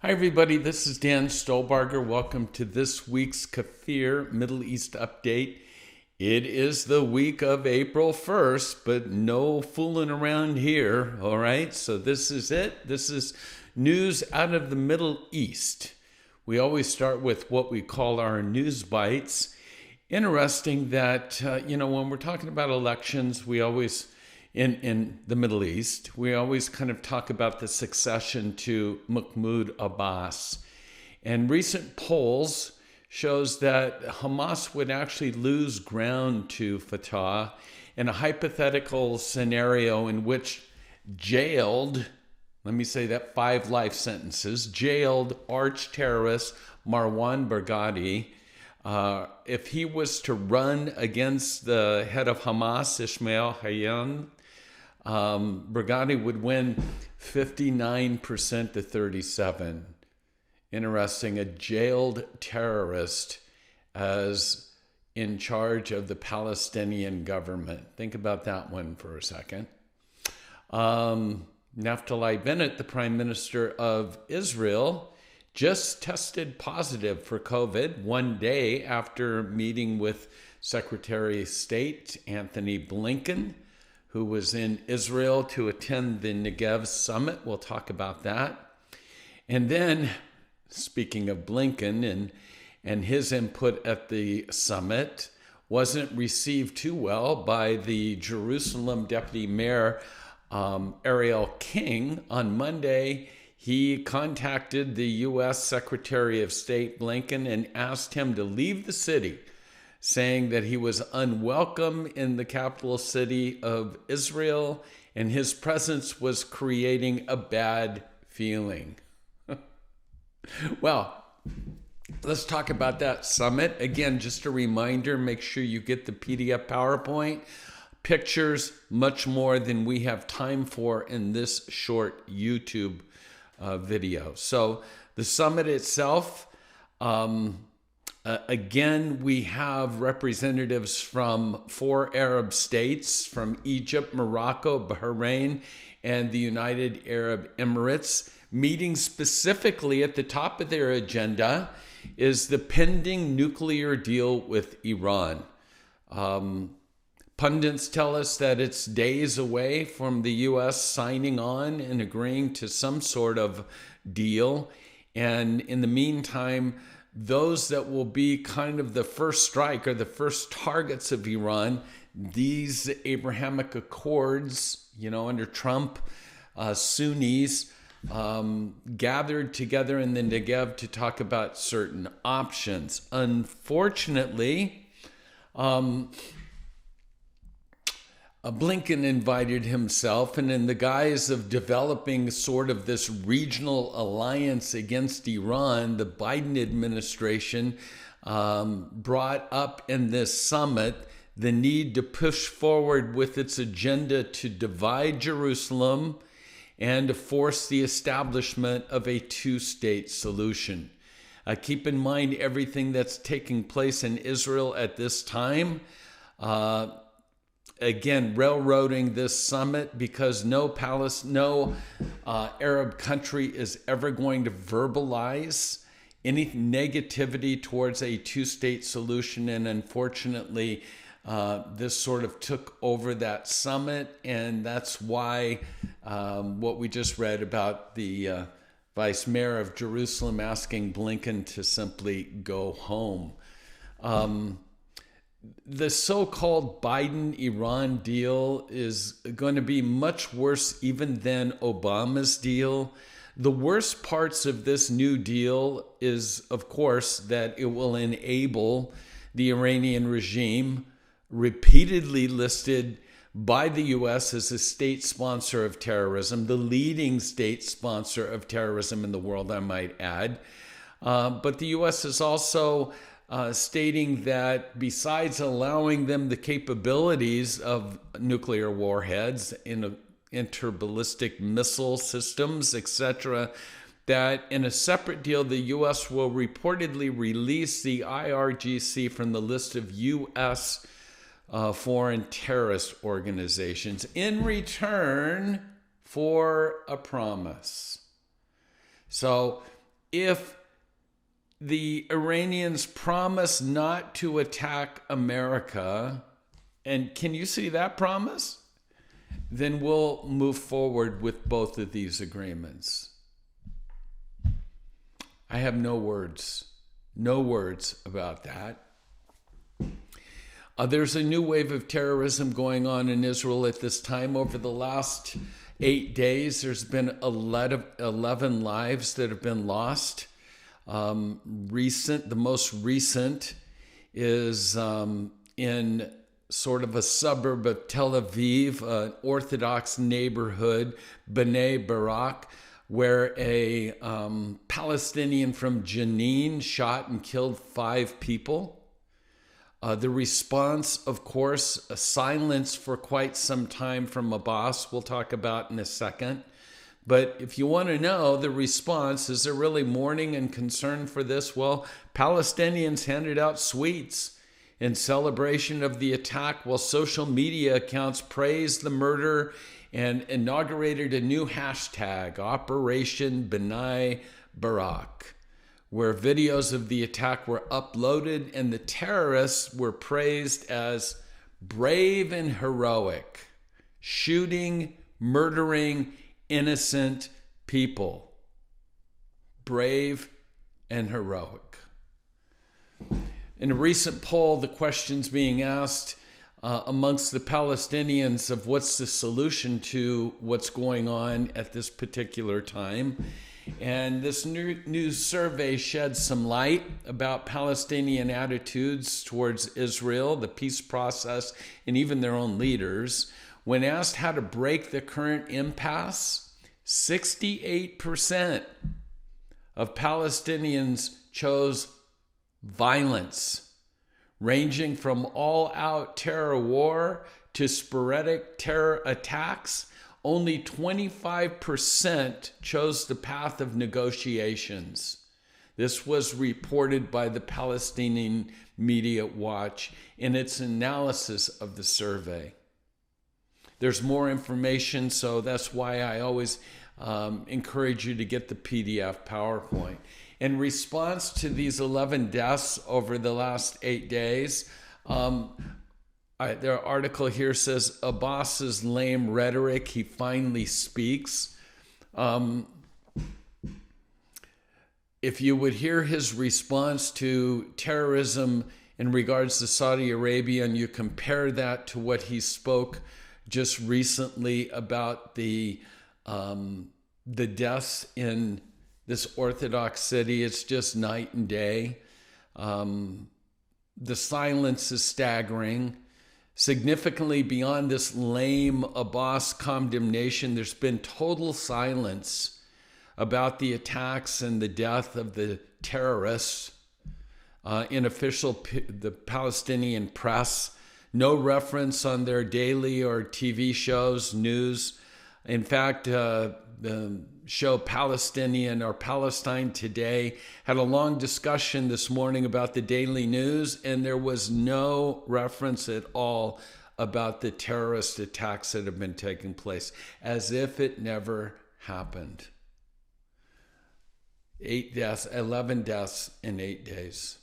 Hi, everybody. This is Dan Stolbarger. Welcome to this week's KFIR Middle East Update. It is the week of April 1st, but no fooling around here, all right? So this is it. This is news out of the Middle East. We always start with what we call our news bites. Interesting that, when we're talking about elections, we always in the Middle East, we always kind of talk about the succession to Mahmoud Abbas. And recent polls shows that Hamas would actually lose ground to Fatah in a hypothetical scenario in which jailed, let me say that 5 life sentences, jailed arch-terrorist Marwan Barghouti, if he was to run against the head of Hamas, Ismail Haniyeh, Barghouti would win 59% to 37%. Interesting, a jailed terrorist as in charge of the Palestinian government. Think about that one for a second. Naftali Bennett, the Prime Minister of Israel, just tested positive for COVID one day after meeting with Secretary of State Anthony Blinken, who was in Israel to attend the Negev Summit. We'll talk about that. And then, speaking of Blinken and his input at the summit, wasn't received too well by the Jerusalem Deputy Mayor, Ariel King. On Monday, he contacted the U.S. Secretary of State Blinken and asked him to leave the city, saying that he was unwelcome in the capital city of Israel and his presence was creating a bad feeling. Well, let's talk about that summit. Again, just a reminder, make sure you get the PDF PowerPoint. Pictures, much more than we have time for in this short YouTube video. So the summit itself, again, we have representatives from 4 Arab states, from Egypt, Morocco, Bahrain, and the United Arab Emirates. Meeting specifically at the top of their agenda is the pending nuclear deal with Iran. Pundits tell us that it's days away from the U.S. signing on and agreeing to some sort of deal. And in the meantime, those that will be kind of the first strike or the first targets of Iran, these Abrahamic Accords, under Trump, Sunnis, gathered together in the Negev to talk about certain options. Unfortunately, Blinken invited himself, and in the guise of developing sort of this regional alliance against Iran, the Biden administration brought up in this summit the need to push forward with its agenda to divide Jerusalem and to force the establishment of a 2-state solution. Keep in mind everything that's taking place in Israel at this time. Again, railroading this summit because no Arab country is ever going to verbalize any negativity towards a 2-state solution. And unfortunately, this sort of took over that summit. And that's why what we just read about the Vice Mayor of Jerusalem asking Blinken to simply go home. The so-called Biden-Iran deal is going to be much worse even than Obama's deal. The worst parts of this new deal is, of course, that it will enable the Iranian regime, repeatedly listed by the U.S. as a state sponsor of terrorism, the leading state sponsor of terrorism in the world, I might add. But the U.S. is also stating that besides allowing them the capabilities of nuclear warheads in interballistic missile systems, etc., that in a separate deal, the U.S. will reportedly release the IRGC from the list of U.S. Foreign terrorist organizations in return for a promise. So if the Iranians promise not to attack America, and can you see that promise? Then we'll move forward with both of these agreements. I have no words about that. There's a new wave of terrorism going on in Israel at this time. Over the last 8 days, there's been 11 lives that have been lost. The most recent is in sort of a suburb of Tel Aviv, an Orthodox neighborhood, Bnei Barak, where a Palestinian from Jenin shot and killed 5 people. The response, of course, a silence for quite some time from Abbas, we'll talk about in a second. But if you want to know the response, is there really mourning and concern for this? Well, Palestinians handed out sweets in celebration of the attack, while social media accounts praised the murder and inaugurated a new hashtag, Operation Bnei Barak, where videos of the attack were uploaded and the terrorists were praised as brave and heroic, shooting, murdering innocent people. Brave and heroic. In a recent poll, the questions being asked amongst the Palestinians of what's the solution to what's going on at this particular time. And this new survey sheds some light about Palestinian attitudes towards Israel, the peace process, and even their own leaders. When asked how to break the current impasse, 68% of Palestinians chose violence, ranging from all-out terror war to sporadic terror attacks. Only 25% chose the path of negotiations. This was reported by the Palestinian Media Watch in its analysis of the survey. There's more information, so that's why I always encourage you to get the PDF PowerPoint. In response to these 11 deaths over the last 8 days, their article here says, Abbas's lame rhetoric, he finally speaks. If you would hear his response to terrorism in regards to Saudi Arabia, and you compare that to what he spoke just recently about the deaths in this Orthodox city, it's just night and day. The silence is staggering. Significantly beyond this lame Abbas condemnation, there's been total silence about the attacks and the death of the terrorists in the Palestinian press. No reference on their daily or TV shows, news. In fact, the show Palestinian or Palestine Today had a long discussion this morning about the daily news, and there was no reference at all about the terrorist attacks that have been taking place, as if it never happened. 11 deaths in 8 days.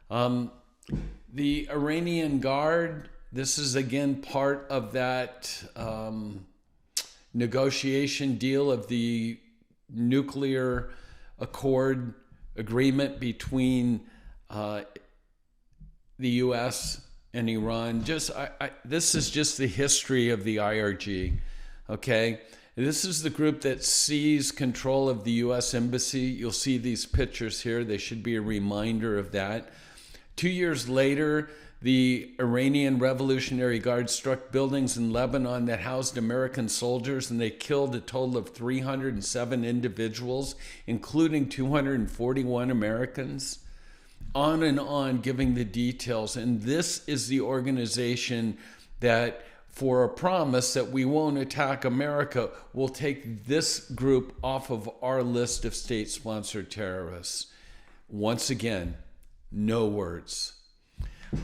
The Iranian Guard, this is again part of that negotiation deal of the nuclear accord agreement between the U.S. and Iran. This is just the history of the IRG, okay? This is the group that seized control of the U.S. Embassy. You'll see these pictures here. They should be a reminder of that. 2 years later, the Iranian Revolutionary Guard struck buildings in Lebanon that housed American soldiers, and they killed a total of 307 individuals, including 241 Americans. On and on, giving the details. And this is the organization that, for a promise that we won't attack America, will take this group off of our list of state-sponsored terrorists. Once again, no words.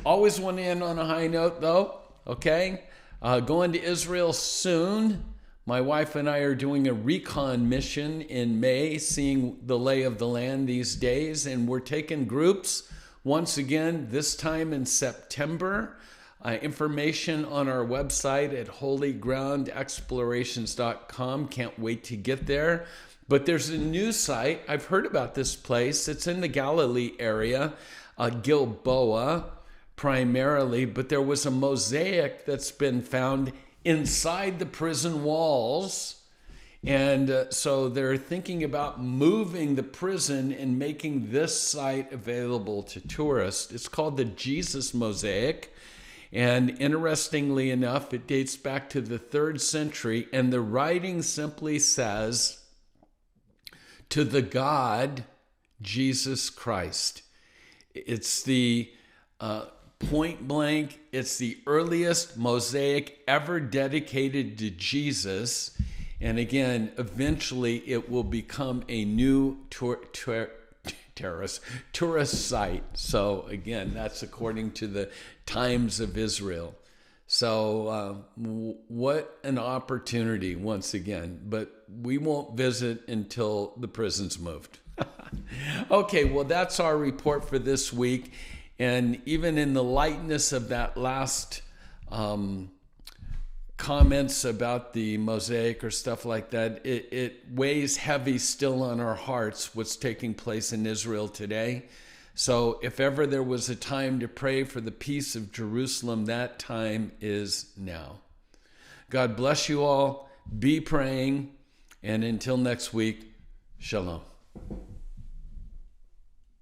Always want to end on a high note, though, okay? Going to Israel soon. My wife and I are doing a recon mission in May, seeing the lay of the land these days, and we're taking groups once again, this time in September. Information on our website at holygroundexplorations.com. Can't wait to get there. But there's a new site. I've heard about this place. It's in the Galilee area, Gilboa primarily, but there was a mosaic that's been found inside the prison walls. And so they're thinking about moving the prison and making this site available to tourists. It's called the Jesus Mosaic. And interestingly enough, it dates back to the 3rd century. And the writing simply says, "To the God, Jesus Christ." It's the point blank, it's the earliest mosaic ever dedicated to Jesus. And again, eventually it will become a new tourist site. So again, that's according to the Times of Israel. So what an opportunity once again, but we won't visit until the prison's moved. Okay, well, that's our report for this week. And even in the lightness of that last comments about the mosaic or stuff like that, it weighs heavy still on our hearts what's taking place in Israel today. So if ever there was a time to pray for the peace of Jerusalem, that time is now. God bless you all. Be praying. And until next week, shalom.